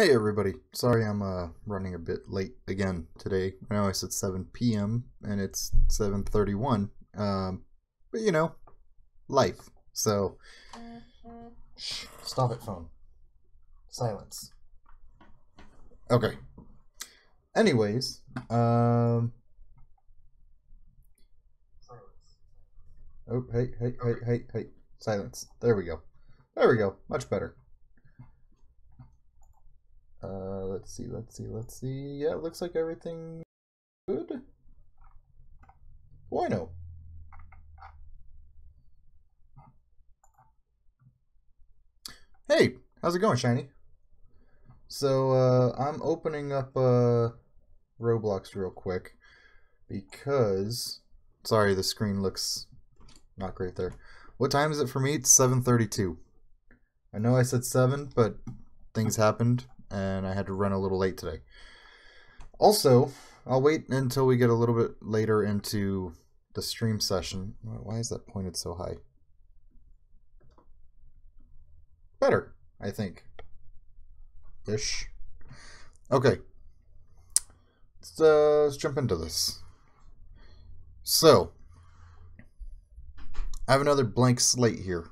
Hey everybody, sorry I'm running a bit late again today. I know I said 7 p.m. and it's 7:31. But life. So, shh, stop it, phone. Silence. Okay. Anyways, oh, hey, silence. There we go. There we go. Much better. Let's see. Yeah, it looks like everything good. Bueno. Hey, how's it going, Shiny? So, I'm opening up Roblox real quick because, sorry, the screen looks not great there. What time is it for me? It's 7:32. I know I said 7, but things happened and I had to run a little late today. Also, I'll wait until we get a little bit later into the stream session. Why is that pointed so high? Better, I think. Ish. Okay. Let's jump into this. So, I have another blank slate here.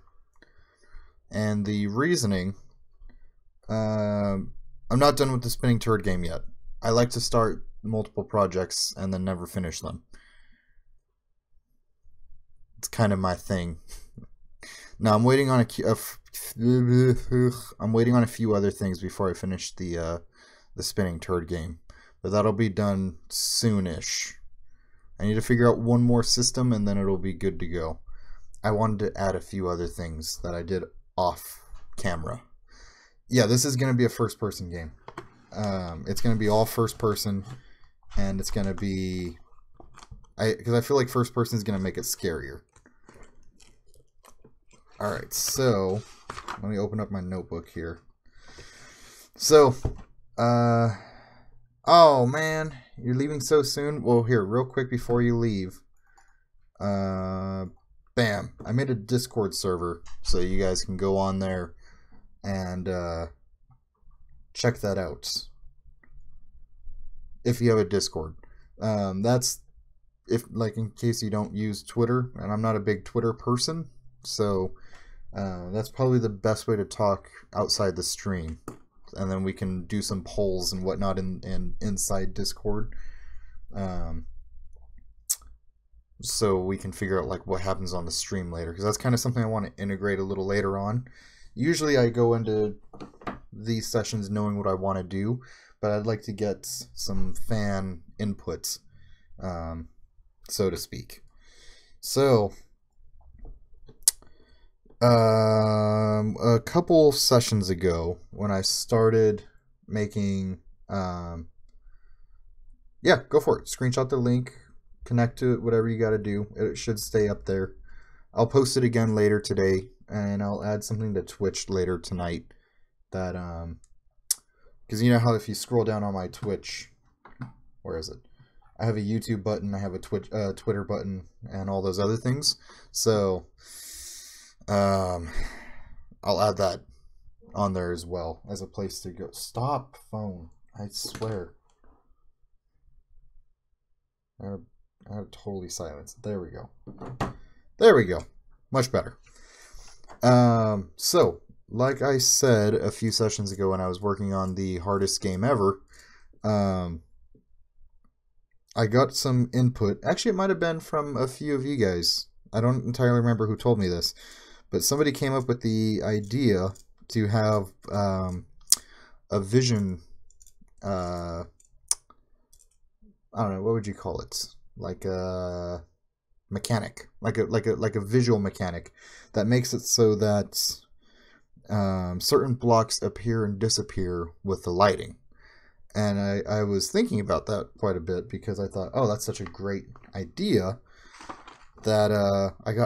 And the reasoning, I'm not done with the spinning turd game yet. I like to start multiple projects and then never finish them. It's kind of my thing. Now I'm waiting on I'm waiting on a few other things before I finish the spinning turd game, but that'll be done soonish. I need to figure out one more system and then it'll be good to go. I wanted to add a few other things that I did off camera. Yeah, this is going to be a first-person game. It's going to be all first-person, and it's going to be... because I feel like first-person is going to make it scarier. Alright, so... let me open up my notebook here. So, oh, man. You're leaving so soon? Well, here, real quick before you leave. Bam. I made a Discord server, so you guys can go on there and check that out if you have a Discord. That's if in case you don't use Twitter, and I'm not a big Twitter person, so that's probably the best way to talk outside the stream, and then we can do some polls and whatnot inside Discord, so we can figure out what happens on the stream later, because that's kind of something I want to integrate a little later on. Usually I go into these sessions knowing what I want to do, but I'd like to get some fan input, so to speak. So, a couple sessions ago, when I started making, yeah, go for it. Screenshot the link, connect to it, whatever you got to do. It should stay up there. I'll post it again later today, and I'll add something to Twitch later tonight. That because you know how if you scroll down on my Twitch, where is it? I have a YouTube button, I have a Twitter button, and all those other things. So, I'll add that on there as well as a place to go. Stop, phone! I swear. I have totally silenced. There we go. There we go. Much better. So, like I said a few sessions ago when I was working on the hardest game ever, I got some input. Actually, it might have been from a few of you guys. I don't entirely remember who told me this, but somebody came up with the idea to have a vision, I don't know, what would you call it? Like a mechanic, like a visual mechanic that makes it so that certain blocks appear and disappear with the lighting. And I was thinking about that quite a bit because I thought, oh, that's such a great idea that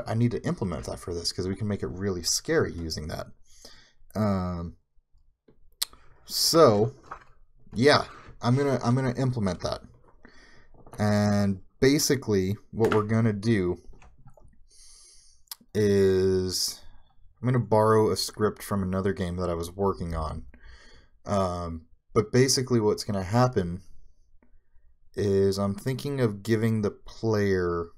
I need to implement that for this, because we can make it really scary using that. So yeah, I'm gonna implement that. And basically what we're gonna do is I'm gonna borrow a script from another game that I was working on. But basically what's going to happen is I'm thinking of giving the player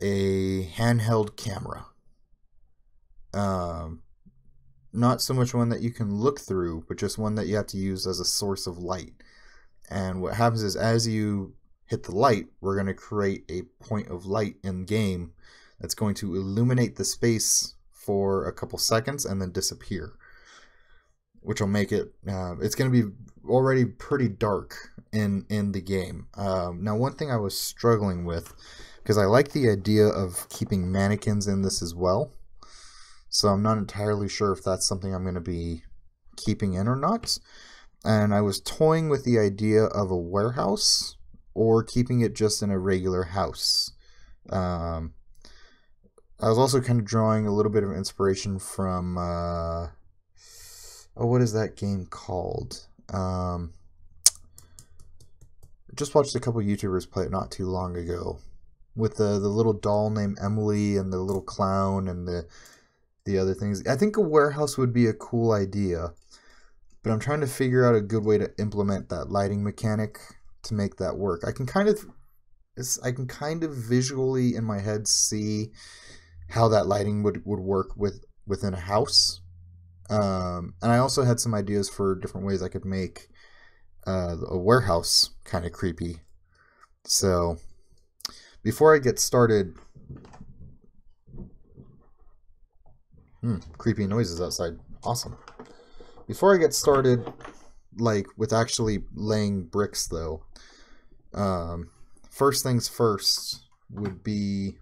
a handheld camera. Not so much one that you can look through, but just one that you have to use as a source of light. And what happens is as you hit the light, we're going to create a point of light in game that's going to illuminate the space for a couple seconds and then disappear, which will make it, it's going to be already pretty dark in the game. Now, one thing I was struggling with, because I like the idea of keeping mannequins in this as well, so I'm not entirely sure if that's something I'm going to be keeping in or not. And I was toying with the idea of a warehouse or keeping it just in a regular house. I was also kind of drawing a little bit of inspiration from, what is that game called? Just watched a couple YouTubers play it not too long ago, with the little doll named Emily and the little clown and the other things. I think a warehouse would be a cool idea, but I'm trying to figure out a good way to implement that lighting mechanic to make that work. I can kind of visually in my head see how that lighting would work within a house. And I also had some ideas for different ways I could make a warehouse kind of creepy. So before I get started, creepy noises outside. Awesome. Before I get started, like with actually laying bricks though, first things first would be,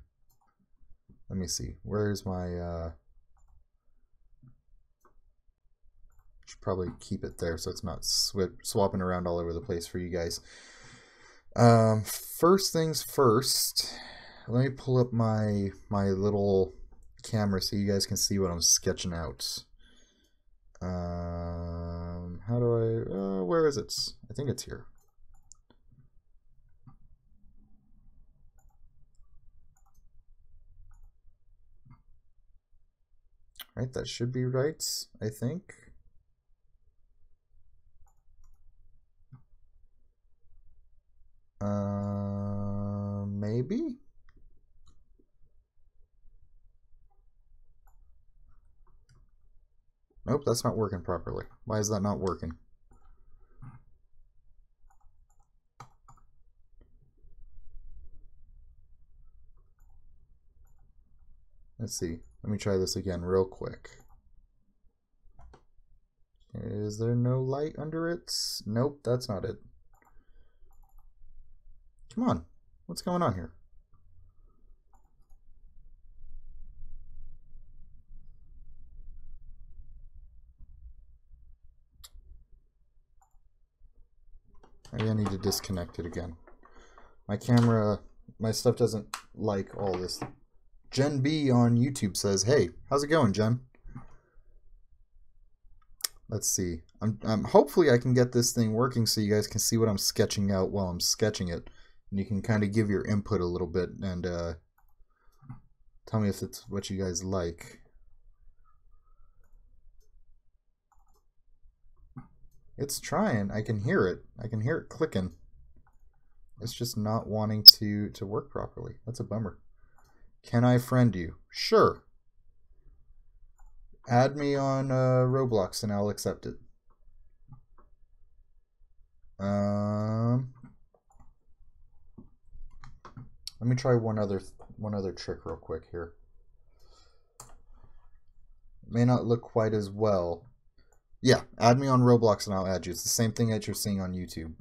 let me see, where's my, should probably keep it there so it's not swapping around all over the place for you guys. First things first, let me pull up my little camera so you guys can see what I'm sketching out. How do I, where is it? I think it's here. Right, that should be right, I think. Maybe? Nope, that's not working properly. Why is that not working? Let's see. Let me try this again real quick. Is there no light under it? Nope, that's not it. Come on. What's going on here? Maybe I need to disconnect it again. My camera, my stuff doesn't like all this. Jen B on YouTube says, "Hey, how's it going, Jen?" Let's see. I'm hopefully I can get this thing working so you guys can see what I'm sketching out while I'm sketching it, and you can kind of give your input a little bit and tell me if it's what you guys like. It's trying. I can hear it. I can hear it clicking. It's just not wanting to work properly. That's a bummer. Can I friend you? Sure. Add me on Roblox and I'll accept it. Let me try one other trick real quick here. It may not look quite as well. Yeah, add me on Roblox and I'll add you. It's the same thing that you're seeing on YouTube.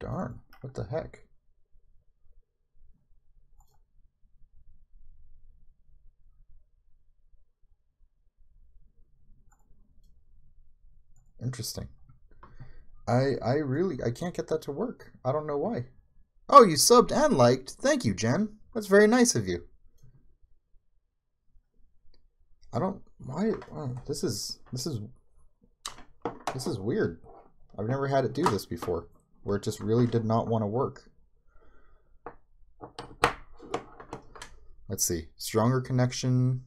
Darn, what the heck? Interesting. I can't get that to work. I don't know why. Oh, you subbed and liked. Thank you, Jen. That's very nice of you. I don't, why, this is weird. I've never had it do this before, where it just really did not want to work. Let's see. Stronger connection.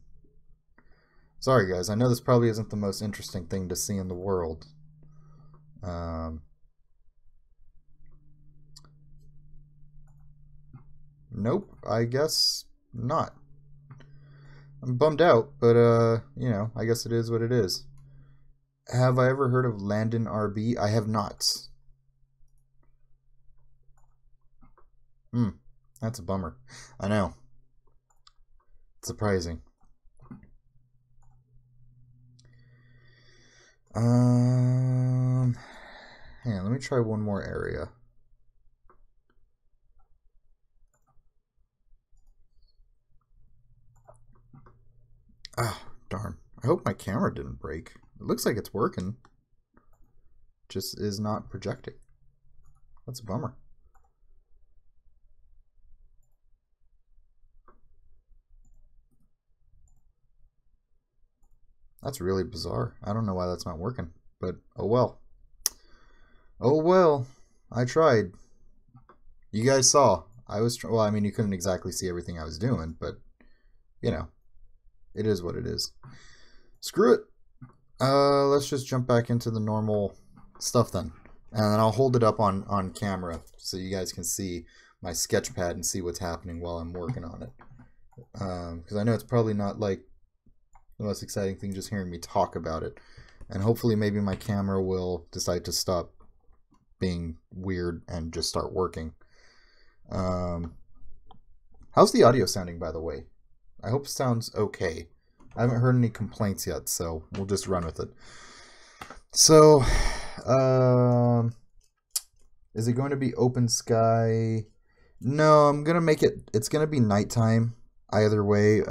Sorry, guys. I know this probably isn't the most interesting thing to see in the world. Nope. I guess not. I'm bummed out, but, you know, I guess it is what it is. Have I ever heard of Landon RB? I have not. That's a bummer. I know. It's surprising. Hang on, let me try one more area. Ah, darn. I hope my camera didn't break. It looks like it's working. Just is not projecting. That's a bummer. That's really bizarre. I don't know why that's not working, but oh well. Oh well. I tried. You guys saw. I was, well, I mean, you couldn't exactly see everything I was doing, but, you know, it is what it is. Screw it. Let's just jump back into the normal stuff then. And then I'll hold it up on camera so you guys can see my sketch pad and see what's happening while I'm working on it. Because I know it's probably not like the most exciting thing just hearing me talk about it. And hopefully maybe my camera will decide to stop being weird and just start working. How's the audio sounding, by the way? I hope it sounds okay. I haven't heard any complaints yet, so we'll just run with it. So, is it going to be open sky? No, I'm going to make it, it's going to be nighttime either way.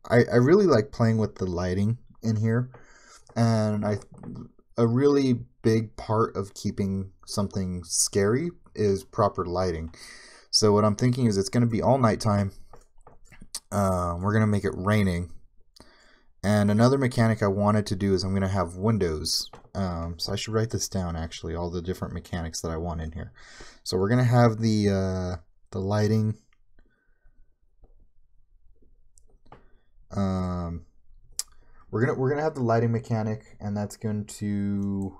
I really like playing with the lighting in here, and a really big part of keeping something scary is proper lighting. So what I'm thinking is it's going to be all nighttime. We're going to make it raining. And another mechanic I wanted to do is I'm going to have windows. So I should write this down, actually, all the different mechanics that I want in here. So we're going to have the lighting. We're gonna have the lighting mechanic, and that's going to,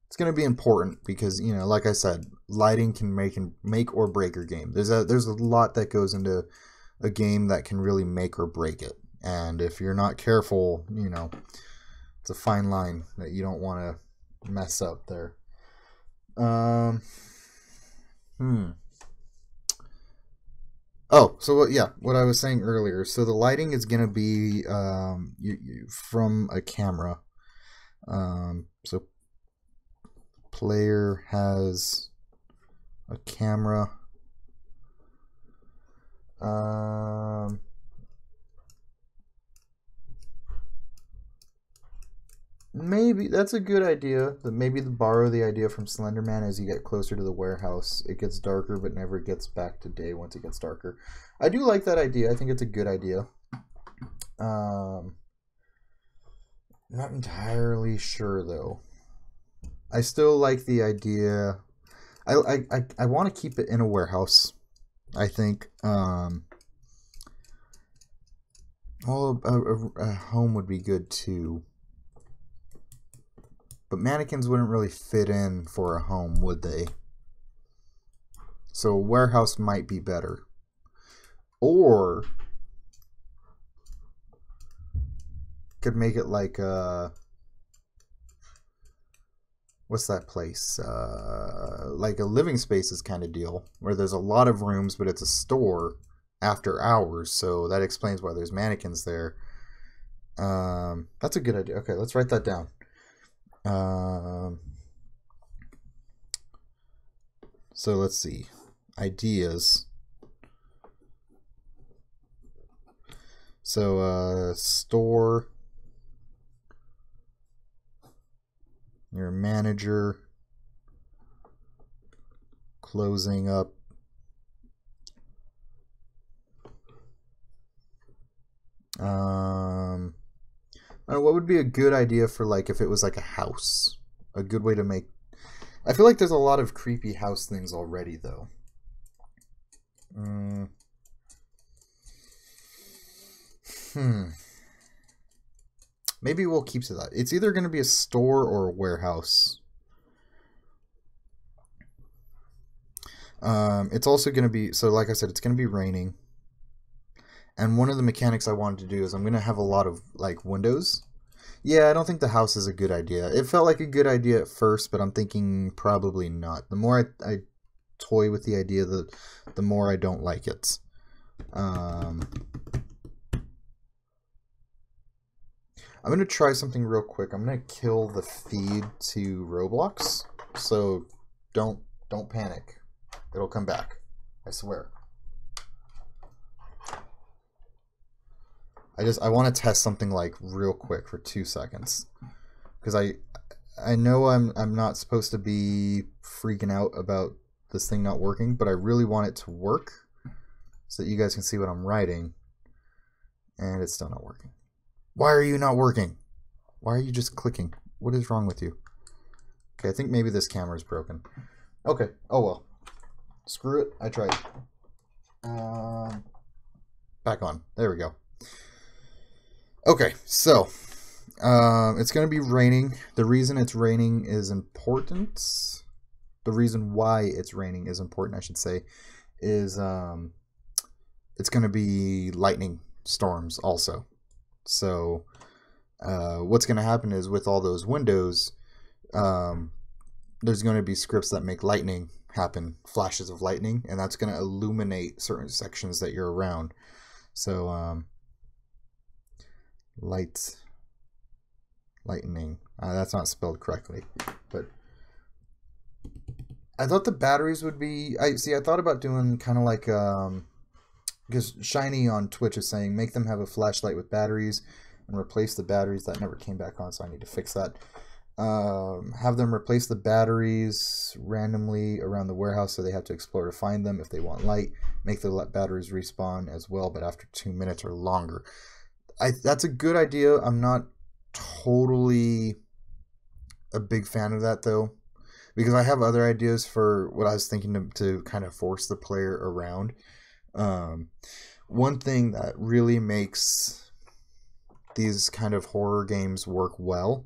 it's going to be important because, you know, like I said, lighting can make or break your game. There's a lot that goes into a game that can really make or break it. And if you're not careful, you know, it's a fine line that you don't want to mess up there. Oh, so yeah, what I was saying earlier. So the lighting is going to be from a camera. So player has a camera. Maybe that's a good idea. Maybe borrow the idea from Slenderman. As you get closer to the warehouse, it gets darker, but never gets back to day once it gets darker. I do like that idea. I think it's a good idea. Not entirely sure though. I still like the idea. I want to keep it in a warehouse. I think. Well, a home would be good too. But mannequins wouldn't really fit in for a home, would they? So a warehouse might be better. Or could make it like what's that place? Like a living spaces kind of deal, where there's a lot of rooms, but it's a store after hours. So that explains why there's mannequins there. That's a good idea. Okay, let's write that down. So let's see. Ideas. So, store. You're a manager. Closing up. what would be a good idea for like if it was like a house? A good way to make. I feel like there's a lot of creepy house things already, though. Maybe we'll keep to that. It's either going to be a store or a warehouse. It's also going to be, so like I said, it's going to be raining. And one of the mechanics I wanted to do is I'm going to have a lot of like windows. Yeah, I don't think the house is a good idea. It felt like a good idea at first, but I'm thinking probably not. The more I toy with the idea, the more I don't like it. I'm going to try something real quick. I'm going to kill the feed to Roblox. So don't panic. It'll come back. I swear. I want to test something like real quick for 2 seconds. Because I know I'm not supposed to be freaking out about this thing not working, but I really want it to work so that you guys can see what I'm writing. And it's still not working. Why are you not working? Why are you just clicking? What is wrong with you? Okay, I think maybe this camera is broken. Okay, oh well. Screw it, I tried. Back on. There we go. Okay, so it's going to be raining. The reason it's raining is important. The reason why it's raining is important, I should say, is it's going to be lightning storms also. So what's going to happen is with all those windows, there's going to be scripts that make lightning happen, flashes of lightning, and that's going to illuminate certain sections that you're around. So lightning. That's not spelled correctly, but I thought the batteries would be. I thought about doing kind of like because Shiny on Twitch is saying make them have a flashlight with batteries and replace the batteries. That never came back on, so I need to fix that. Have them replace the batteries randomly around the warehouse so they have to explore to find them if they want light. Make the batteries respawn as well, but after 2 minutes or longer. That's a good idea. I'm not totally a big fan of that though, because I have other ideas for what I was thinking to kind of force the player around. One thing that really makes these kind of horror games work well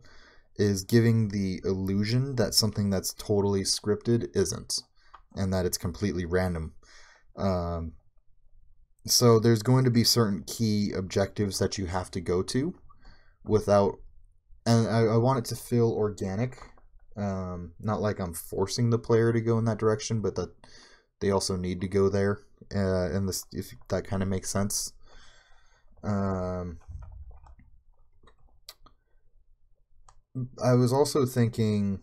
is giving the illusion that something that's totally scripted isn't, and that it's completely random. So there's going to be certain key objectives that you have to go to without, and I want it to feel organic, not like I'm forcing the player to go in that direction, but that they also need to go there, and this, if that kind of makes sense. I was also thinking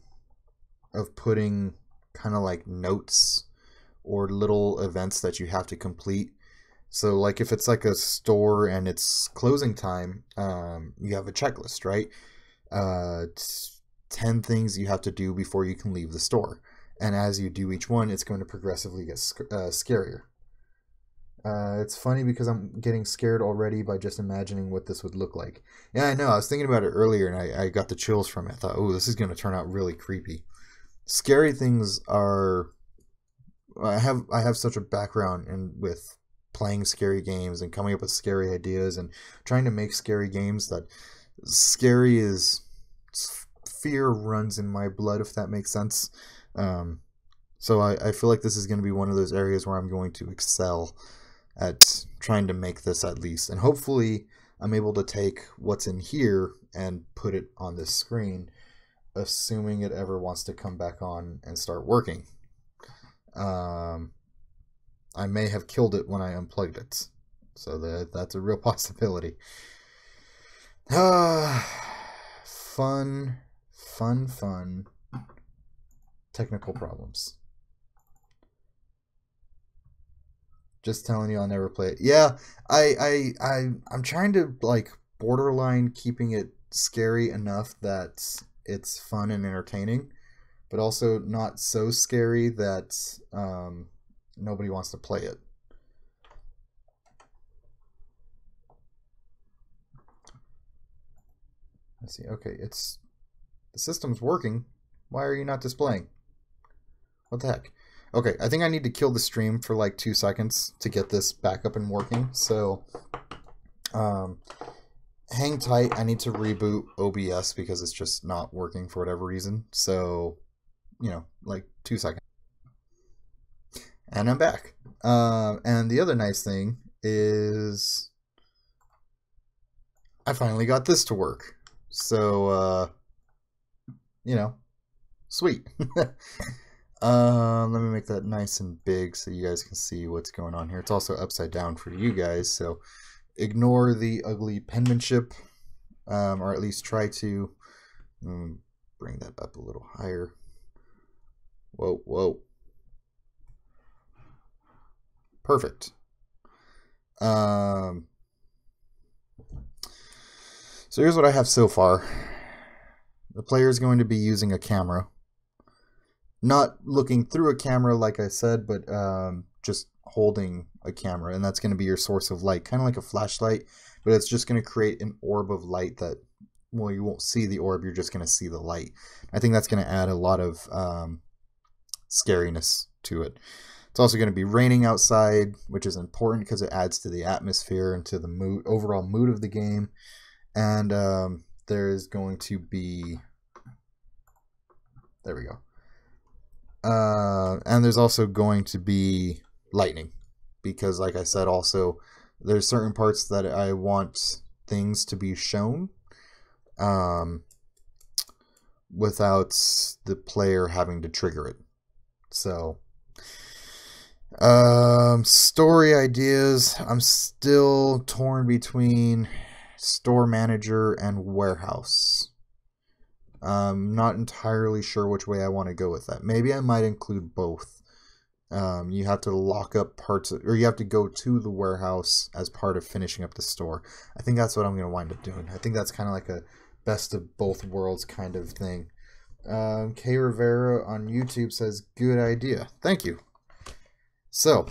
of putting kind of like notes or little events that you have to complete. So like if it's like a store and it's closing time, you have a checklist, right? 10 things you have to do before you can leave the store. And as you do each one, it's going to progressively get scarier. It's funny because I'm getting scared already by just imagining what this would look like. Yeah, I know. I was thinking about it earlier and I got the chills from it. I thought, oh, this is going to turn out really creepy. Scary things are... I have such a background with playing scary games and coming up with scary ideas and trying to make scary games that scary is... fear runs in my blood, if that makes sense. So I feel like this is going to be one of those areas where I'm going to excel at trying to make this at least. And hopefully I'm able to take what's in here and put it on this screen, assuming it ever wants to come back on and start working. I may have killed it when I unplugged it. So that's a real possibility. Fun. Technical problems. Just telling you, I'll never play it. Yeah, I'm trying to like borderline keeping it scary enough that it's fun and entertaining, but also not so scary that nobody wants to play it. Let's see. Okay, the system's working. Why are you not displaying? What the heck? Okay, I think I need to kill the stream for like 2 seconds to get this back up and working. So, hang tight. I need to reboot OBS because it's just not working for whatever reason. So, like 2 seconds. And I'm back. And the other nice thing is I finally got this to work. So, sweet. Let me make that nice and big so you guys can see what's going on here. It's also upside down for you guys, so ignore the ugly penmanship, or at least try to. Bring that up a little higher. Whoa, whoa. Perfect. So here's what I have so far. The player is going to be using a camera. Not looking through a camera, like I said, but just holding a camera. And that's going to be your source of light. Kind of like a flashlight, but it's just going to create an orb of light that, well, you won't see the orb, you're just going to see the light. I think that's going to add a lot of scariness to it. It's also going to be raining outside, which is important because it adds to the atmosphere and to the overall mood of the game. And there's going to be... There we go. And there's also going to be lightning. Because, like I said, also, there's certain parts that I want things to be shown without the player having to trigger it. So... story ideas. I'm still torn between store manager and warehouse. I'm not entirely sure which way I want to go with that. Maybe I might include both. You have to lock up parts or you have to go to the warehouse as part of finishing up the store. I think that's what I'm going to wind up doing. I think that's kind of like a best of both worlds kind of thing. K Rivera on YouTube says, good idea. Thank you. So,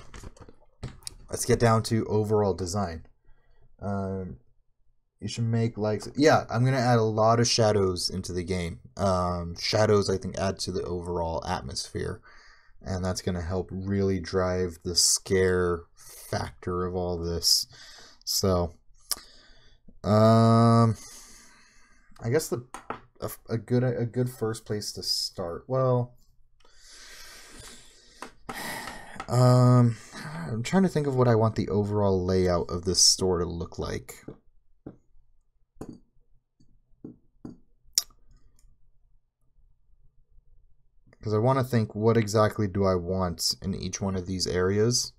let's get down to overall design. You should make like... Yeah, I'm going to add a lot of shadows into the game. Shadows, I think, add to the overall atmosphere. And that's going to help really drive the scare factor of all this. So, I guess a good first place to start. Well... I'm trying to think of what I want the overall layout of this store to look like. Because I want to think, what exactly do I want in each one of these areas?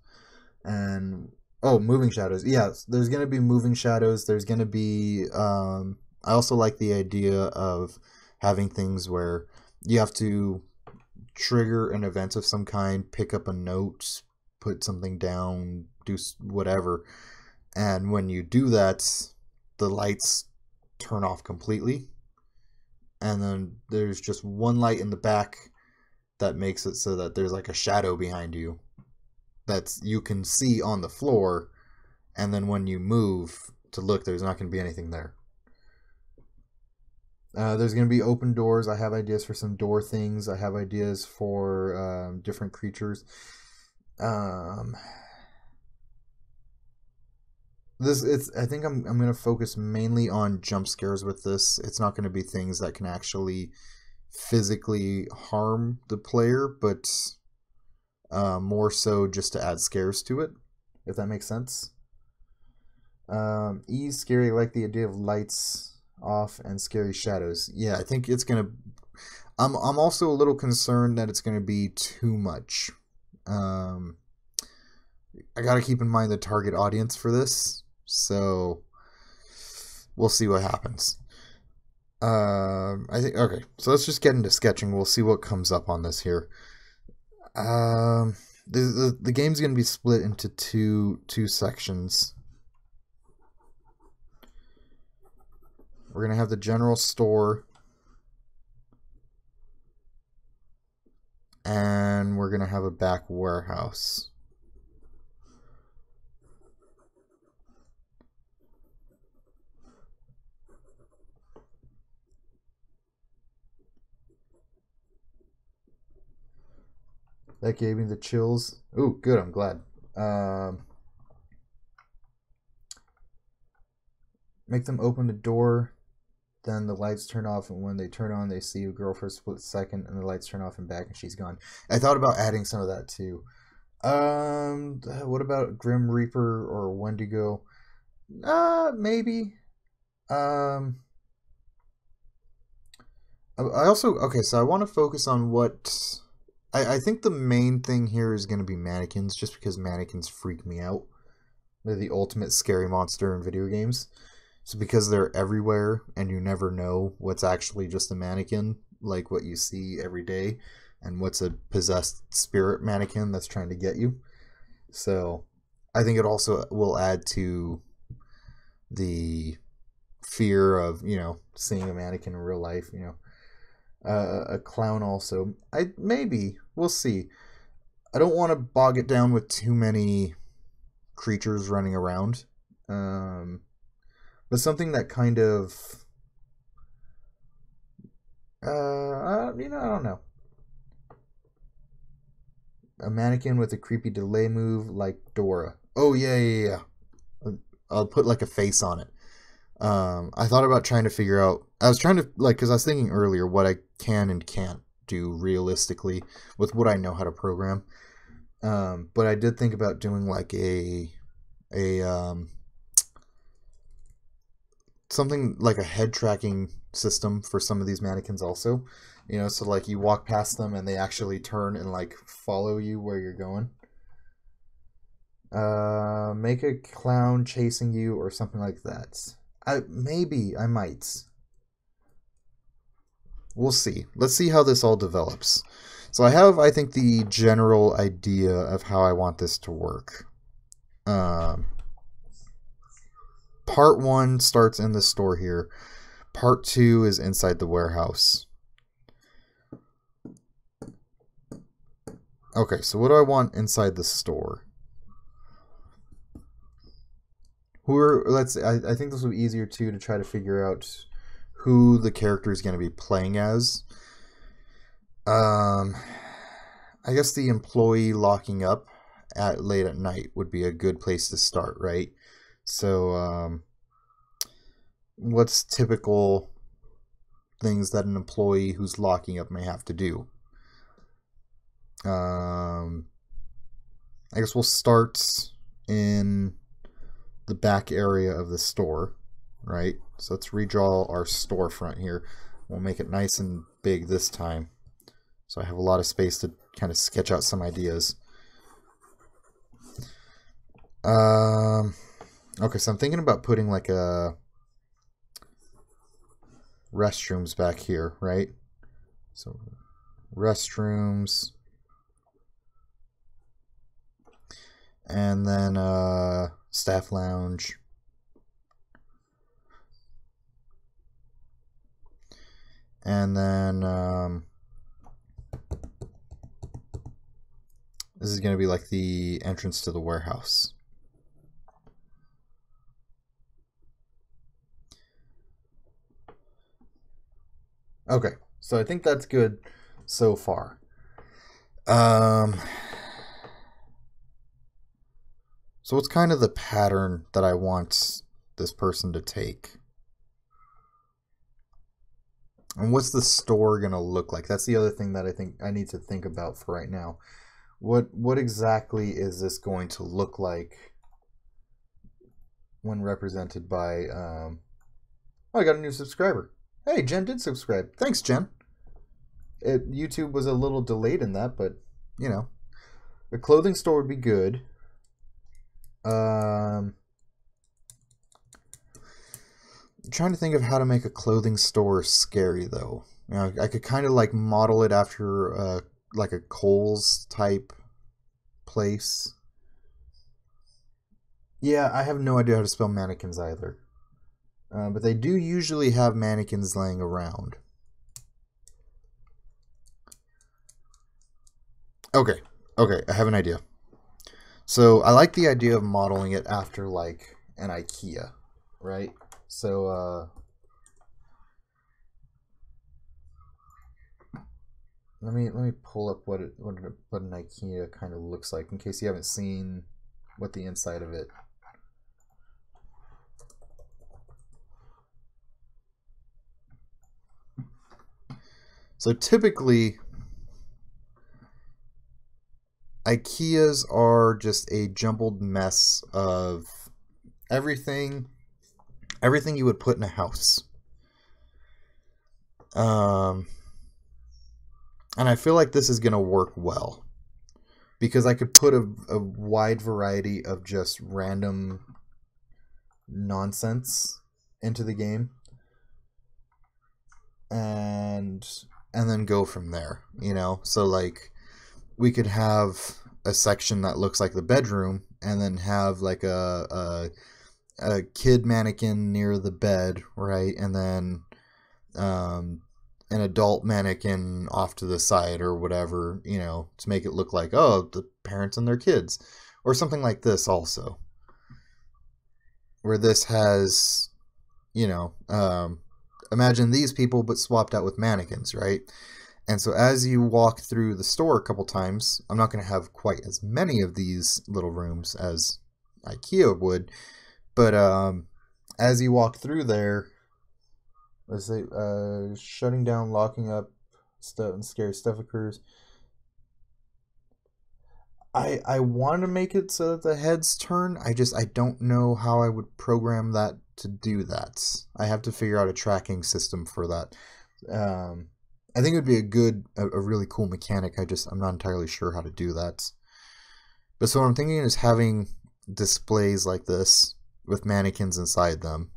And, oh, moving shadows. Yeah, there's going to be moving shadows. There's going to be, I also like the idea of having things where you have to trigger an event of some kind, pick up a note, put something down, do whatever, and when you do that, the lights turn off completely, and then there's just one light in the back that makes it so that there's like a shadow behind you that you can see on the floor, and then when you move to look, there's not going to be anything there. There's going to be open doors. I have ideas for some door things. I have ideas for different creatures. I think I'm going to focus mainly on jump scares with this. It's not going to be things that can actually physically harm the player, but more so just to add scares to it, if that makes sense. E's scary. I like the idea of lights off and scary shadows. Yeah, I think it's gonna... I'm also a little concerned that it's gonna be too much. I gotta keep in mind the target audience for this, so we'll see what happens. I think... Okay, so let's just get into sketching. We'll see what comes up on this here. The game's gonna be split into two sections. We're going to have the general store, and we're going to have a back warehouse. That gave me the chills. Ooh, good, I'm glad. Make them open the door, then the lights turn off, and when they turn on, they see a girl for a split second, and the lights turn off and back, and she's gone. I thought about adding some of that too. What about Grim Reaper or Wendigo? Maybe. Um, I also, okay, so I want to focus on what I think the main thing here is going to be mannequins, just because mannequins freak me out. They're the ultimate scary monster in video games. So because they're everywhere and you never know what's actually just a mannequin, like what you see every day, and what's a possessed spirit mannequin that's trying to get you. So I think it also will add to the fear of, seeing a mannequin in real life, a clown also. Maybe we'll see. I don't want to bog it down with too many creatures running around, but something that kind of I don't know, a mannequin with a creepy delay move like Dora. Oh yeah. I'll put like a face on it. I thought about trying to figure out. I was trying to because I was thinking earlier what I can and can't do realistically with what I know how to program. But I did think about doing like a something like a head tracking system for some of these mannequins also. So like you walk past them and they actually turn and like follow you where you're going. Make a clown chasing you or something like that. I might. We'll see. Let's see how this all develops. So I think, the general idea of how I want this to work. Part 1 starts in the store here. Part 2 is inside the warehouse. Okay, so what do I want inside the store? I think this will be easier too to try to figure out who the character is going to be playing as. I guess the employee locking up late at night would be a good place to start, right? So, what's typical things that an employee who's locking up may have to do? I guess we'll start in the back area of the store, right? So let's redraw our storefront here. We'll make it nice and big this time, so I have a lot of space to kind of sketch out some ideas. Okay, so I'm thinking about putting like a restrooms back here, right? So restrooms, and then staff lounge, and then this is going to be like the entrance to the warehouse. Okay, so I think that's good so far. So what's kind of the pattern that I want this person to take? And what's the store gonna look like? That's the other thing that I think I need to think about for right now. What exactly is this going to look like when represented by oh, I got a new subscriber. Hey, Jen did subscribe. Thanks, Jen. YouTube was a little delayed in that, but the clothing store would be good. I'm trying to think of how to make a clothing store scary, though. I could kind of like model it after like a Kohl's type place. Yeah, I have no idea how to spell mannequins either. But they do usually have mannequins laying around. Okay, I have an idea. So I like the idea of modeling it after like an IKEA, right? So let me pull up what an IKEA kind of looks like in case you haven't seen what the inside of it. So typically IKEAs are just a jumbled mess of everything you would put in a house. And I feel like this is going to work well because I could put a wide variety of just random nonsense into the game and then go from there, you know? So like we could have a section that looks like the bedroom and then have like a kid mannequin near the bed, right? And then an adult mannequin off to the side or whatever, you know, to make it look like, oh, the parents and their kids, or something like this also, where this has, you know, imagine these people but swapped out with mannequins, right? And so as you walk through the store a couple times, I'm not going to have quite as many of these little rooms as IKEA would, but as you walk through there, let's say shutting down, locking up stuff, and scary stuff occurs. I want to make it so that the heads turn. I don't know how I would program that to do that. I have to figure out a tracking system for that. I think it would be a really cool mechanic. I'm not entirely sure how to do that. But so what I'm thinking is having displays like this with mannequins inside them.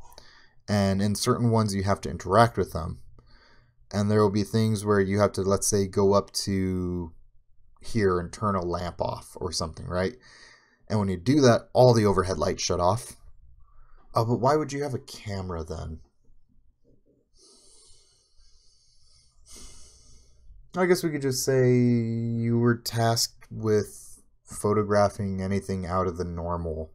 And in certain ones, you have to interact with them. And there will be things where you have to, let's say, go up to here and turn a lamp off or something, right? And when you do that, all the overhead lights shut off. Oh, but why would you have a camera then? I guess we could just say you were tasked with photographing anything out of the normal.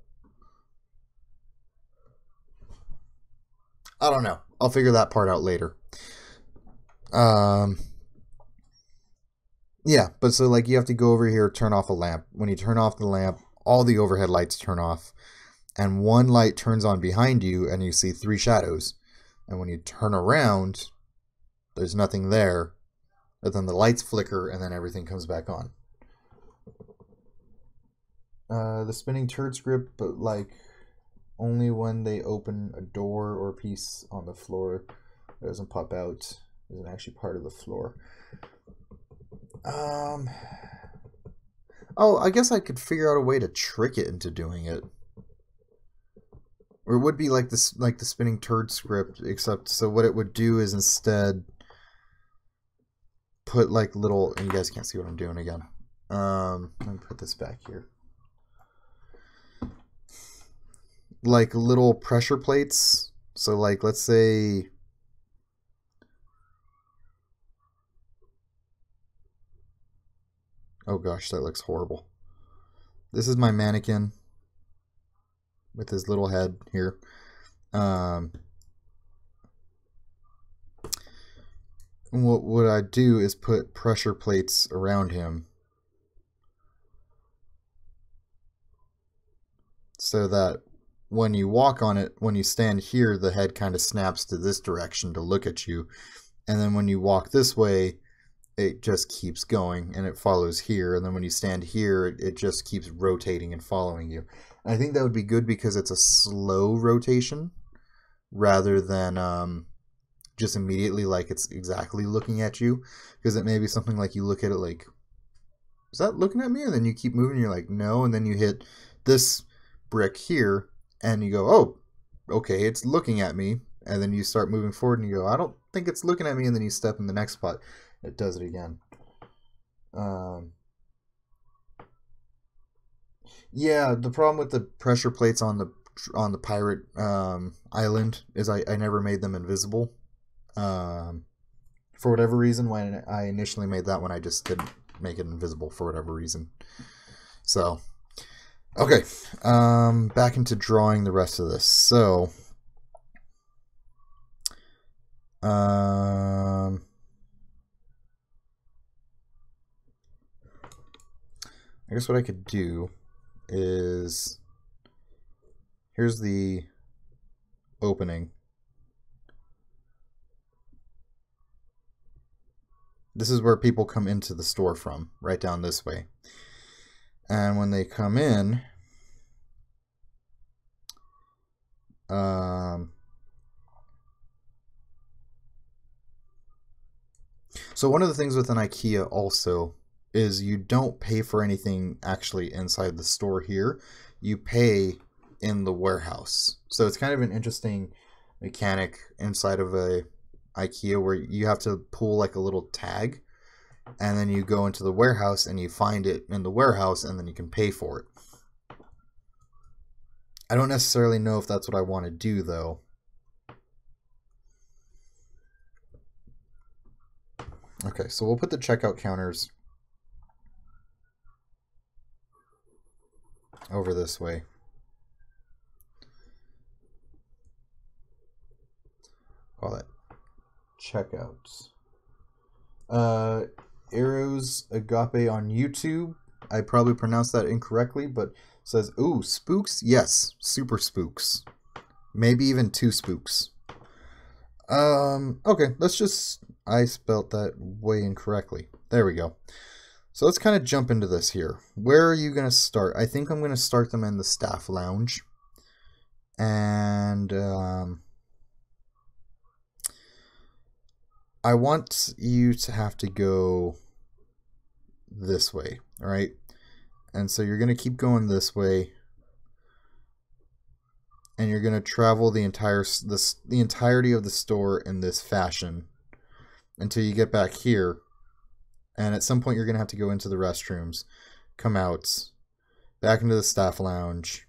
I don't know. I'll figure that part out later. Yeah, but so like you have to go over here, turn off a lamp. When you turn off the lamp, all the overhead lights turn off, and one light turns on behind you, and you see 3 shadows. And when you turn around, there's nothing there, but then the lights flicker, and then everything comes back on. The spinning turd script, but like only when they open a door or piece on the floor. It doesn't pop out. It isn't actually part of the floor. Oh, I guess I could figure out a way to trick it into doing it. Or it would be like this, like the spinning turd script, except so what it would do is instead put like little, and you guys can't see what I'm doing again. Let me put this back here. Like little pressure plates. So like let's say oh gosh, that looks horrible. This is my mannequin with his little head here. What I do is put pressure plates around him so that when you walk on it, when you stand here, the head kind of snaps to this direction to look at you. And then when you walk this way, it just keeps going and it follows here. And then when you stand here, it just keeps rotating and following you. And I think that would be good because it's a slow rotation rather than just immediately like it's exactly looking at you. Because it may be something like you look at it like, is that looking at me? And then you keep moving, you're like, no. And then you hit this brick here and you go, oh, okay, it's looking at me. And then you start moving forward and you go, I don't think it's looking at me. And then you step in the next spot. It does it again. Yeah, the problem with the pressure plates on the pirate island is I never made them invisible. For whatever reason, when I initially made that one, I just didn't make it invisible for whatever reason. So, okay, back into drawing the rest of this. So, I guess what I could do is, here's the opening. This is where people come into the store from, right down this way. And when they come in, so one of the things with an IKEA also is you don't pay for anything actually inside the store here. You pay in the warehouse. So it's kind of an interesting mechanic inside of a IKEA where you have to pull like a little tag, and then you go into the warehouse and you find it in the warehouse, and then you can pay for it. I don't necessarily know if that's what I want to do though. Okay, so we'll put the checkout counters over this way. Call it checkouts. Arrows Agape on YouTube. I probably pronounced that incorrectly, but says, ooh, spooks? Yes, super spooks. Maybe even 2 spooks. Okay, let's just, I spelt that way incorrectly. There we go. So let's kind of jump into this here. Where are you going to start? I think I'm going to start them in the staff lounge. And, I want you to have to go this way, all right? And so you're going to keep going this way, and you're going to travel the entirety of the store in this fashion until you get back here. And at some point you're going to have to go into the restrooms, come out, back into the staff lounge,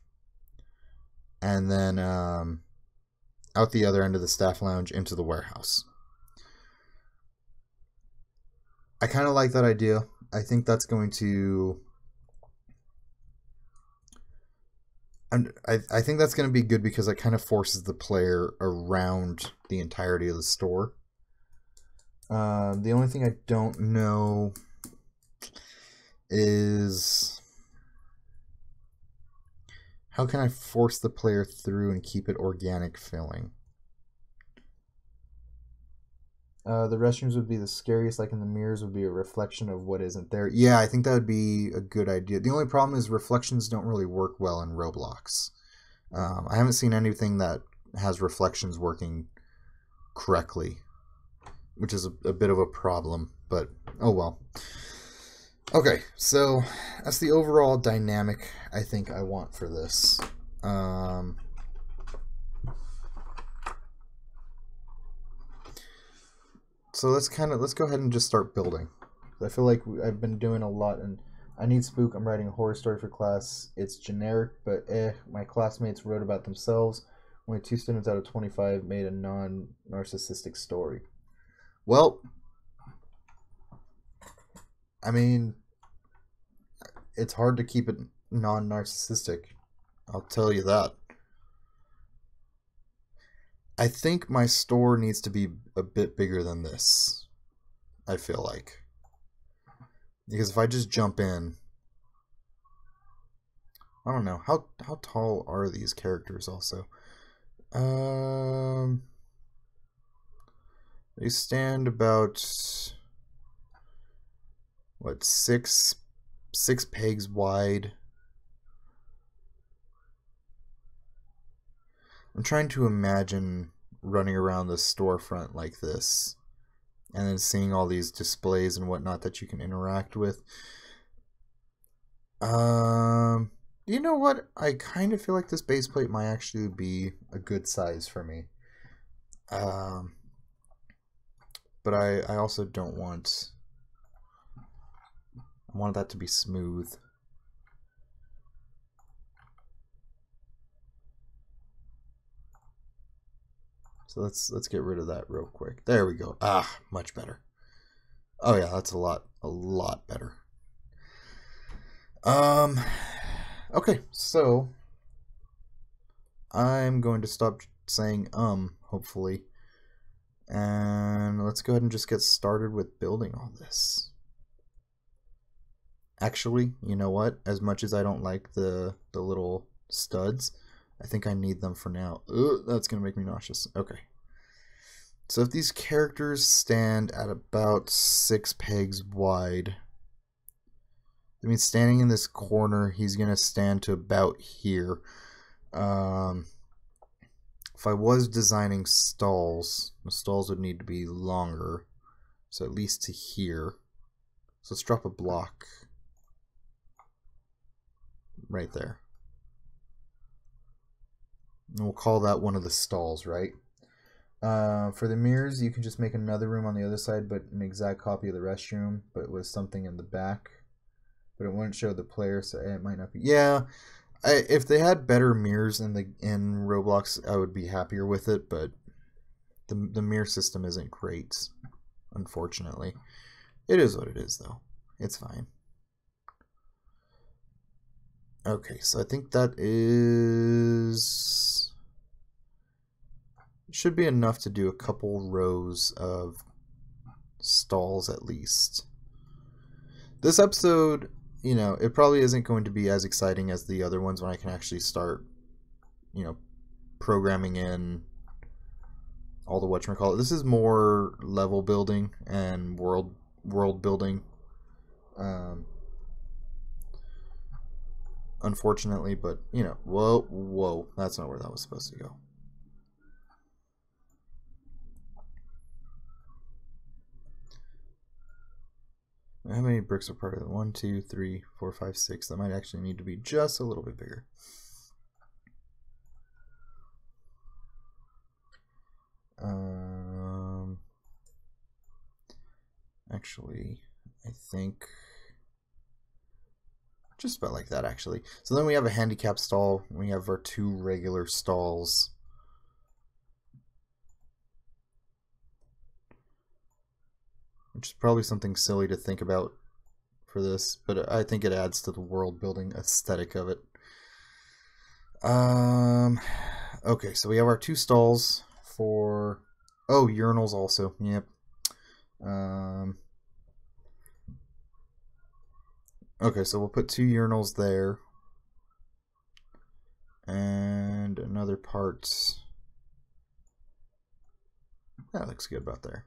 and then out the other end of the staff lounge into the warehouse. I kind of like that idea. I think that's going to... I think that's going to be good because it kind of forces the player around the entirety of the store. The only thing I don't know is how can I force the player through and keep it organic filling? The restrooms would be the scariest, like in the mirrors would be a reflection of what isn't there. Yeah, I think that would be a good idea. The only problem is reflections don't really work well in Roblox. I haven't seen anything that has reflections working correctly, which is a bit of a problem, but oh well. Okay, so that's the overall dynamic I think I want for this. So let's go ahead and just start building. I feel like I've been doing a lot, and I need spook. I'm writing a horror story for class. It's generic, but my classmates wrote about themselves. Only 2 students out of 25 made a non-narcissistic story. Well, I mean, it's hard to keep it non-narcissistic. I'll tell you that. I think my store needs to be a bit bigger than this, I feel like. Because if I just jump in... I don't know. How tall are these characters also? They stand about... what, six pegs wide. I'm trying to imagine running around the storefront like this and then seeing all these displays and whatnot that you can interact with. You know what? I kind of feel like this base plate might actually be a good size for me. But I also don't want... I want that to be smooth. So let's get rid of that real quick. There we go. Ah, much better. Oh yeah, that's a lot better. Okay, so I'm going to stop saying hopefully. And let's go ahead and just get started with building all this. Actually, you know what? As much as I don't like the little studs, I think I need them for now. Ugh, that's gonna make me nauseous. Okay. So if these characters stand at about 6 pegs wide, I mean, standing in this corner, he's gonna stand to about here. If I was designing stalls, the stalls would need to be longer, so at least to here. So let's drop a block right there. And we'll call that one of the stalls, right? For the mirrors, you can just make another room on the other side, but an exact copy of the restroom, but with something in the back. But it wouldn't show the player, so it might not be. Yeah, if they had better mirrors in Roblox, I would be happier with it. But the mirror system isn't great, unfortunately. It is what it is, though. It's fine. Okay, so I think that should be enough to do a couple rows of stalls at least. This episode, you know, it probably isn't going to be as exciting as the other ones when I can actually start, you know, programming in all the whatchamacallit. This is more level building and world building. Unfortunately, but you know, whoa, that's not where that was supposed to go. How many bricks are part of it? 1, 2, 3, 4, 5, 6. That might actually need to be just a little bit bigger. Actually, I think just about like that, actually. So then we have a handicap stall. We have our 2 regular stalls. Which is probably something silly to think about for this, but I think it adds to the world building aesthetic of it. Okay, so we have our 2 stalls for urinals also. Yep. Okay, so we'll put 2 urinals there. And another part. That looks good about there.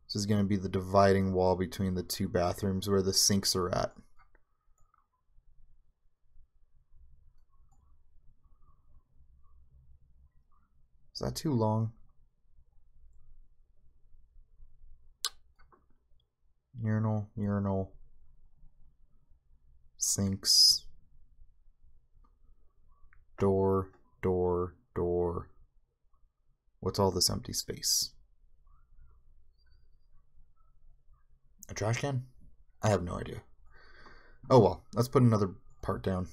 This is going to be the dividing wall between the 2 bathrooms where the sinks are at. Is that too long? Urinal, urinal, sinks, door, door, door. What's all this empty space? A trash can? I have no idea. Oh well, let's put another part down.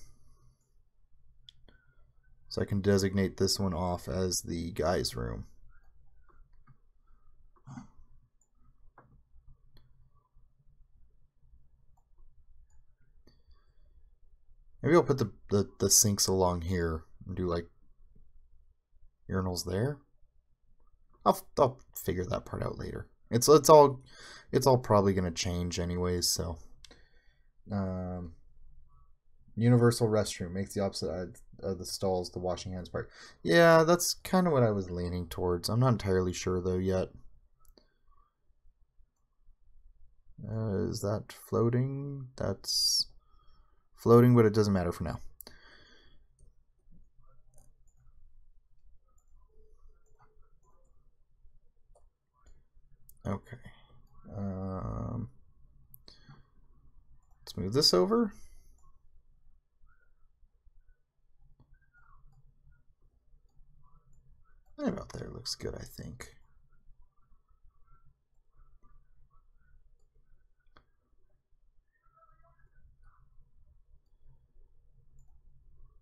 So I can designate this one off as the guy's room. Maybe I'll put the sinks along here and do like urinals there. I'll figure that part out later. It's all probably gonna change anyways. So, universal restroom makes the opposite of the stalls the washing hands part. Yeah, that's kind of what I was leaning towards. I'm not entirely sure though yet. Is that floating? That's floating, but it doesn't matter for now. Okay. Let's move this over. About there looks good, I think.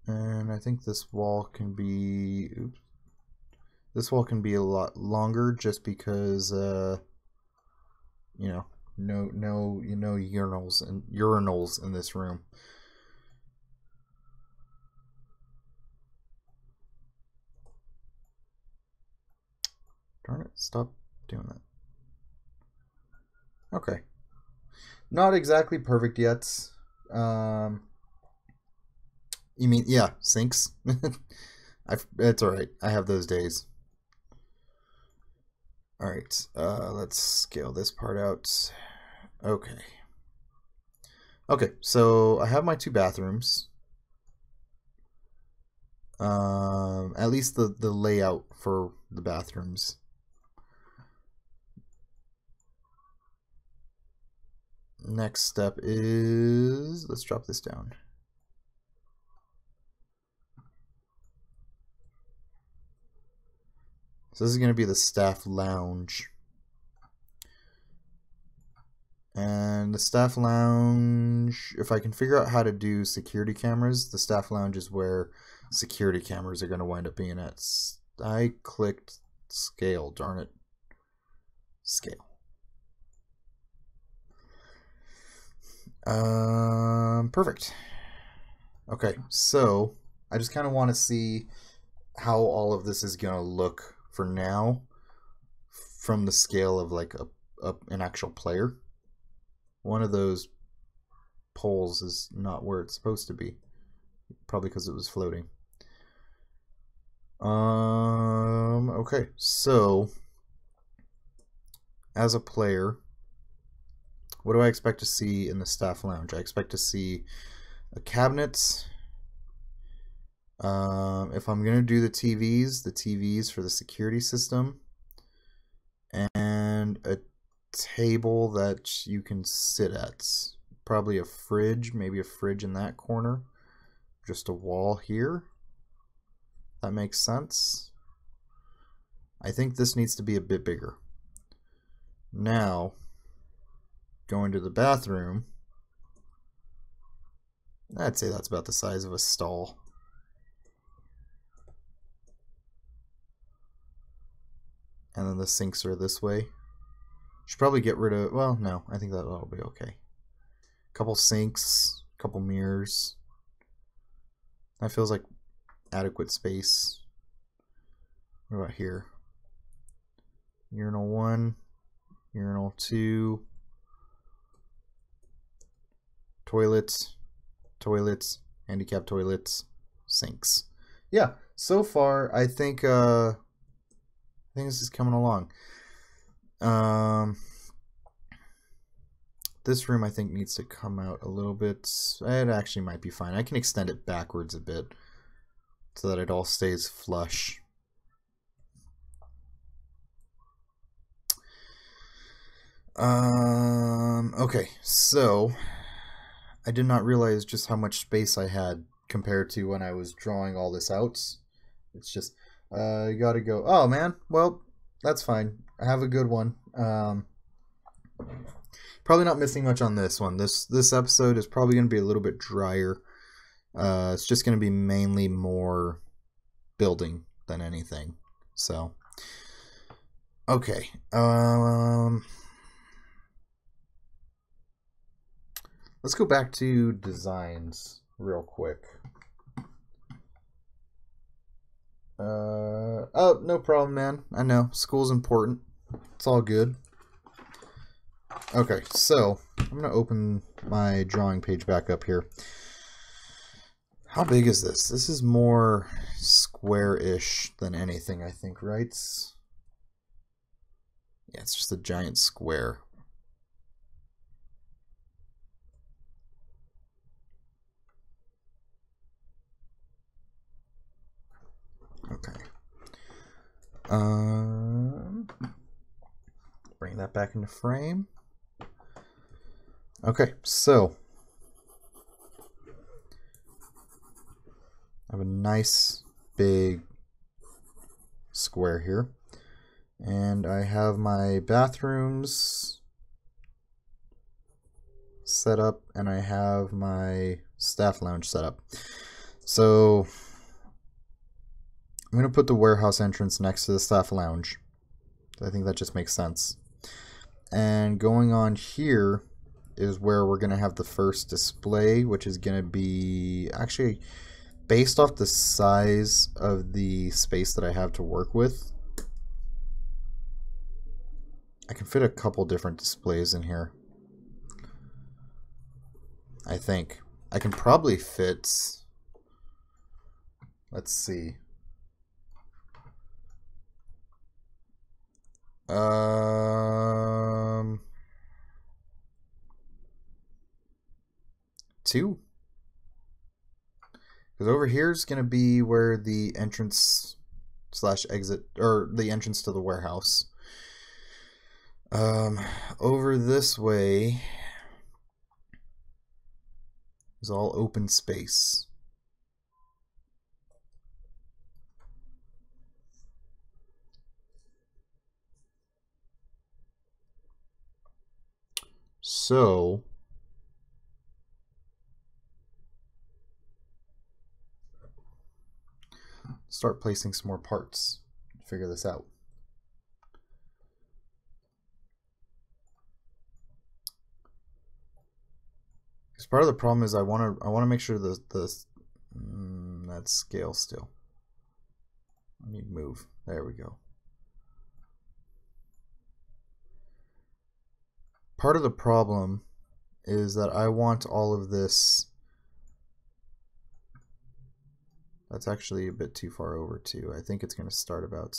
And I think this wall can be, oops, this wall can be a lot longer just because, you know, no urinals in this room. Darn it, stop doing that. Okay. Not exactly perfect yet. You mean, yeah, sinks. It's alright. I have those days. Alright, let's scale this part out. Okay. Okay, so I have my 2 bathrooms. At least the layout for the bathrooms. Next step is, let's drop this down. So this is going to be the staff lounge. And the staff lounge, if I can figure out how to do security cameras, the staff lounge is where security cameras are going to wind up being at. I clicked scale, darn it. Scale. Perfect. Okay, so I just kind of want to see how all of this is going to look for now from the scale of like an actual player. One of those poles is not where it's supposed to be, probably because it was floating. Okay, so as a player, what do I expect to see in the staff lounge? I expect to see a cabinet. If I'm going to do the TVs for the security system, and a table that you can sit at. Probably a fridge, maybe a fridge in that corner. Just a wall here. That makes sense. I think this needs to be a bit bigger. Now, going to the bathroom, I'd say that's about the size of a stall. And then the sinks are this way. Should probably get rid of, well, no, I think that'll be okay. Couple sinks, couple mirrors. That feels like adequate space. What about here? Urinal 1, urinal 2, toilets, handicap toilets, sinks. Yeah, so far I think this is coming along. This room I think needs to come out a little bit. It actually might be fine. I can extend it backwards a bit so that it all stays flush. Okay, so I did not realize just how much space I had compared to when I was drawing all this out. It's just, you gotta go. Oh man, well, that's fine. Have a good one. Probably not missing much on this one. This episode is probably going to be a little bit drier. It's just going to be mainly more building than anything. So, okay. Let's go back to designs real quick. Oh, no problem, man. I know. School's important. It's all good. Okay, so I'm going to open my drawing page back up here. How big is this? This is more square-ish than anything, I think, right? Yeah, it's just a giant square. Okay. Bring that back into frame. Okay, so I have a nice big square here, and I have my bathrooms set up, and I have my staff lounge set up. So I'm going to put the warehouse entrance next to the staff lounge. I think that just makes sense. And going on here is where we're going to have the first display, which is going to be actually based off the size of the space that I have to work with. I can fit a couple different displays in here, I think. I can probably fit, let's see. Two. Because over here is going to be where the entrance slash exit, or the entrance to the warehouse. Over this way is all open space. So start placing some more parts. Figure this out. Because part of the problem is I want to make sure that scale still. I need to move. There we go. Part of the problem is that I want all of this. That's actually a bit too far over too. I think it's going to start about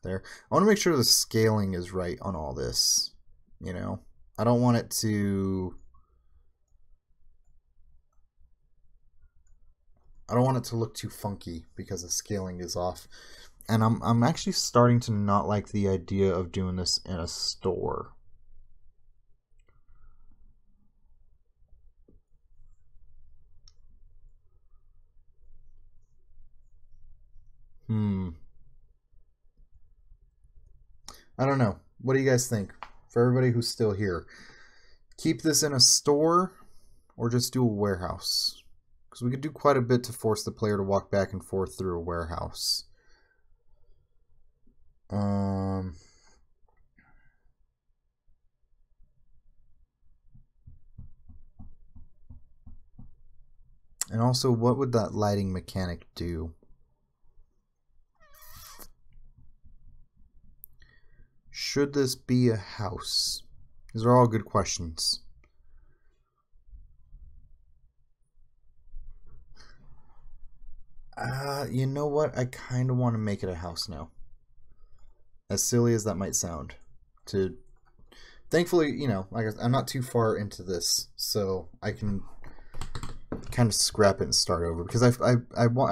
there. I want to make sure the scaling is right on all this. You know, I don't want it to. I don't want it to look too funky because the scaling is off. And I'm actually starting to not like the idea of doing this in a store. I don't know. What do you guys think? For everybody who's still here, keep this in a store or just do a warehouse? Because we could do quite a bit to force the player to walk back and forth through a warehouse. And also, what would that lighting mechanic do? Should this be a house? These are all good questions. You know what? I kind of want to make it a house now. As silly as that might sound. Thankfully, you know, I'm not too far into this, so I can kind of scrap it and start over, because I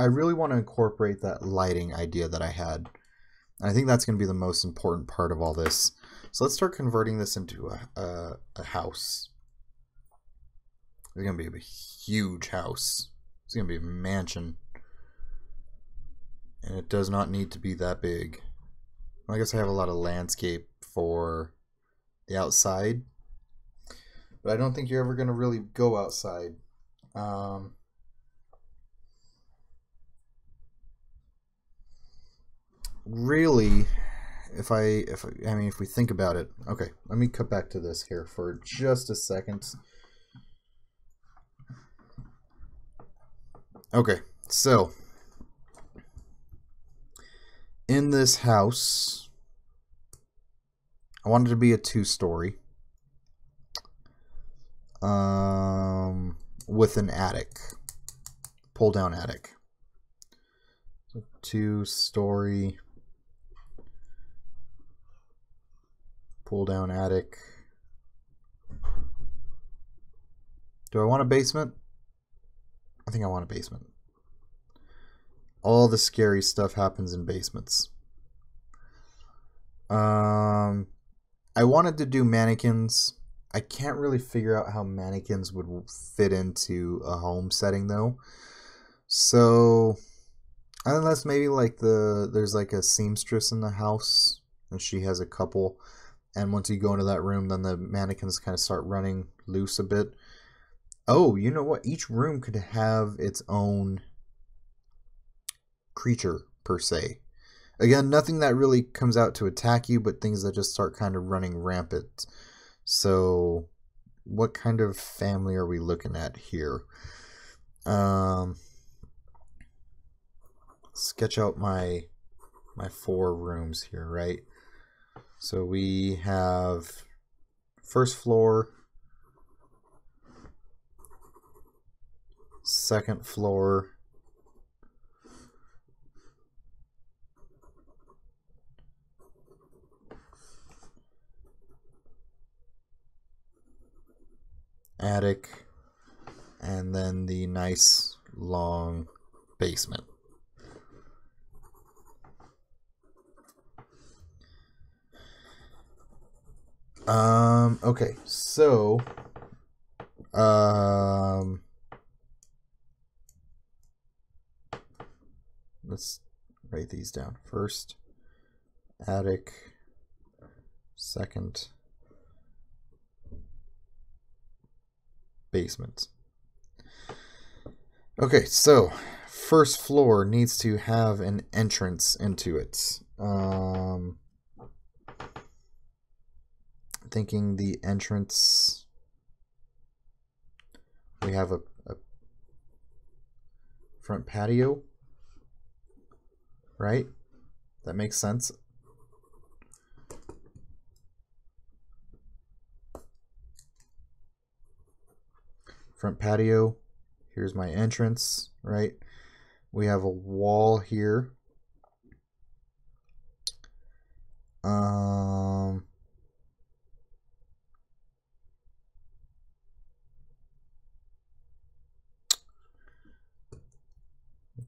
really want to incorporate that lighting idea that I had. And I think that's going to be the most important part of all this. So let's start converting this into a house. It's going to be a huge house. It's going to be a mansion. And it does not need to be that big. Well, I guess I have a lot of landscape for the outside. But I don't think you're ever going to really go outside. Really, if we think about it. Okay, let me cut back to this here for just a second. Okay, so in this house, I wanted it to be a 2-story. With an attic. Pull down attic. 2-story. Pull down attic. Do I want a basement? I think I want a basement. All the scary stuff happens in basements. I wanted to do mannequins. I can't really figure out how mannequins would fit into a home setting though. So, unless maybe like there's like a seamstress in the house and she has a couple, and once you go into that room, then the mannequins kind of start running loose a bit. Oh, you know what? Each room could have its own creature per se. Again, nothing that really comes out to attack you, but things that just start kind of running rampant. So, what kind of family are we looking at here? Sketch out my 4 rooms here, right? So we have first floor. second floor, attic, and then the nice long basement. Okay, so let's write these down. First, attic, second, basement. Okay, so first floor needs to have an entrance into it. Thinking the entrance, we have a front patio, right? That makes sense. Front patio, here's my entrance, right? We have a wall here.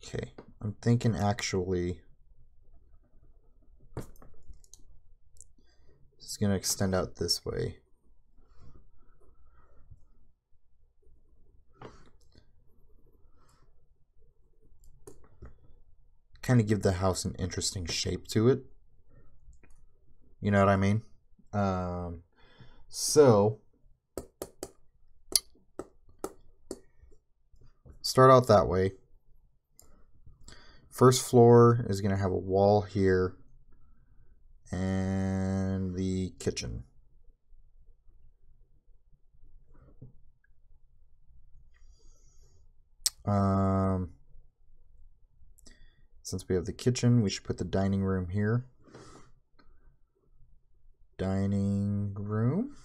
Okay, I'm thinking actually it's going to extend out this way. Kind of give the house an interesting shape to it. You know what I mean? So start out that way. First floor is going to have a wall here and the kitchen. Since we have the kitchen, we should put the dining room here. Dining room.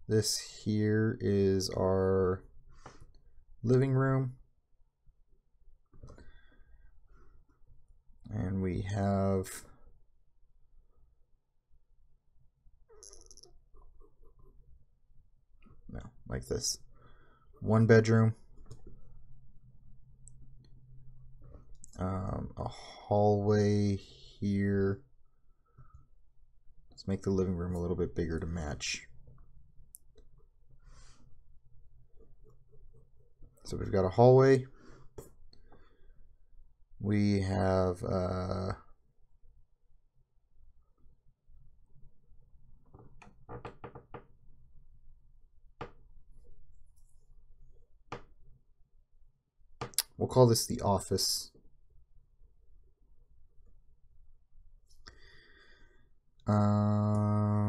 This here is our living room. And we have like this. One bedroom. A hallway here. Let's make the living room a little bit bigger to match. So we've got a hallway. We have we'll call this the office.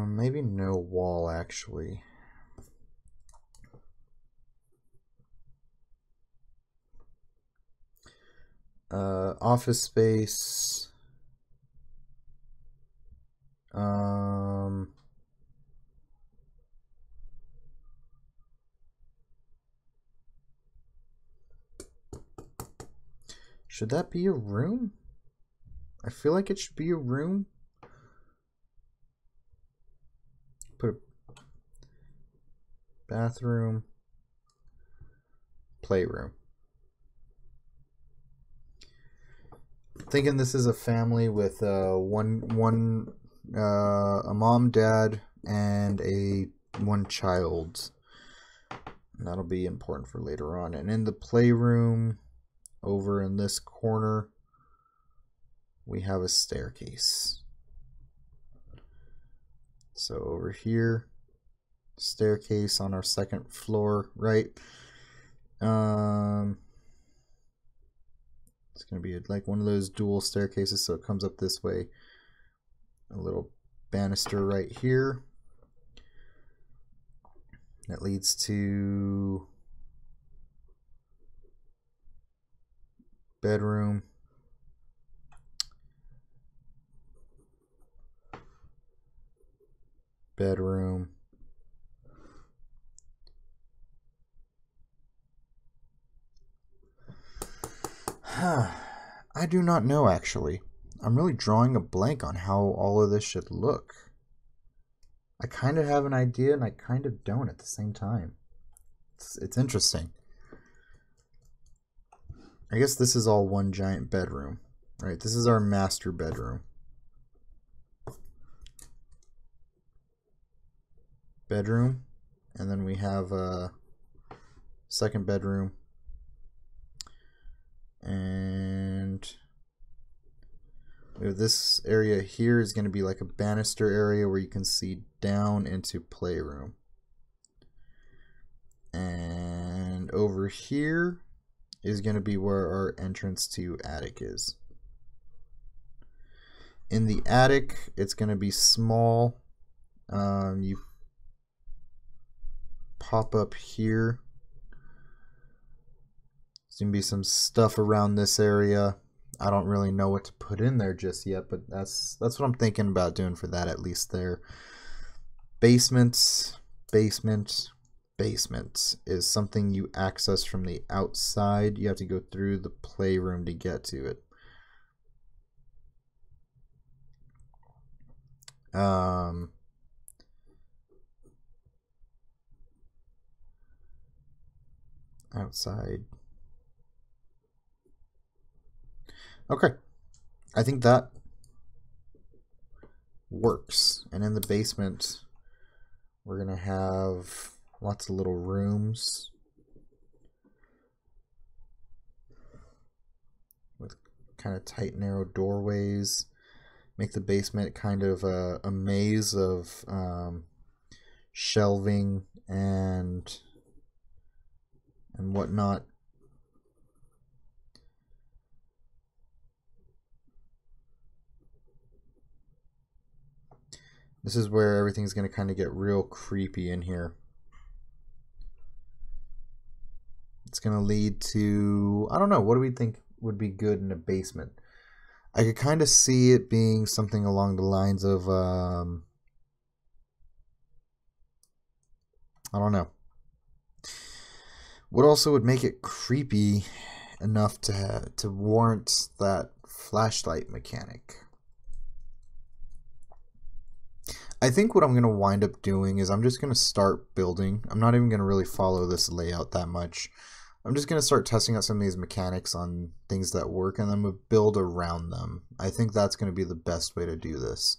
Maybe no wall actually. Office space. Should that be a room? I feel like it should be a room. Put a bathroom, playroom. Thinking this is a family with a mom, dad, and one child. And that'll be important for later on. And in the playroom, over in this corner, we have a staircase. So over here, staircase on our second floor, right? It's going to be like one of those dual staircases, so it comes up this way. A little banister right here that leads to bedroom. bedroom. I do not know, actually. I'm really drawing a blank on how all of this should look. I kind of have an idea and I kind of don't at the same time. It's interesting. I guess this is all one giant bedroom, right? This is our master bedroom. And then we have a second bedroom. And this area here is going to be like a banister area where you can see down into playroom. And over here is going to be where our entrance to attic is. In the attic, it's going to be small. You pop up here. There's going to be some stuff around this area. I don't really know what to put in there just yet, but that's what I'm thinking about doing for that, at least there. Basement is something you access from the outside. You have to go through the playroom to get to it. Outside. Okay, I think that works. And in the basement, we're gonna have lots of little rooms with kind of tight, narrow doorways. Make the basement kind of a maze of shelving and whatnot. This is where everything's going to kind of get real creepy in here. It's going to lead to, I don't know, what do we think would be good in a basement? I could kind of see it being something along the lines of, I don't know. What also would make it creepy enough to warrant that flashlight mechanic? I think what I'm going to wind up doing is I'm just going to start building. I'm not even going to really follow this layout that much. I'm just going to start testing out some of these mechanics on things that work, and then we'll build around them. I think that's going to be the best way to do this.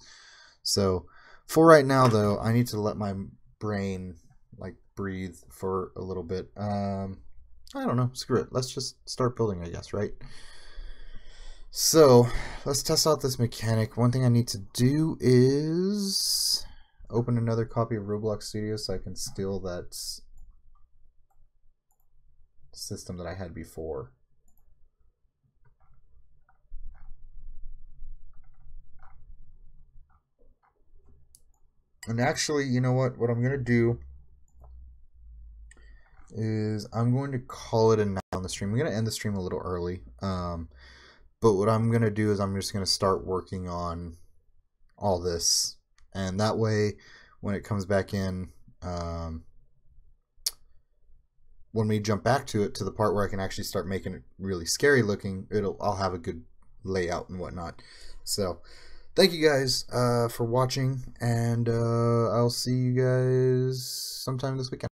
So for right now, though, I need to let my brain like breathe for a little bit. I don't know. Screw it. Let's just start building, I guess, right? So let's test out this mechanic. One thing I need to do is open another copy of Roblox Studio so I can steal that system that I had before. And actually, you know what? What I'm going to do is I'm going to call it a night on the stream. I'm going to end the stream a little early. But what I'm going to do is I'm just going to start working on all this. And that way, when it comes back in, when we jump back to it, to the part where I can actually start making it really scary looking, I'll have a good layout and whatnot. So, thank you guys for watching, and I'll see you guys sometime this weekend.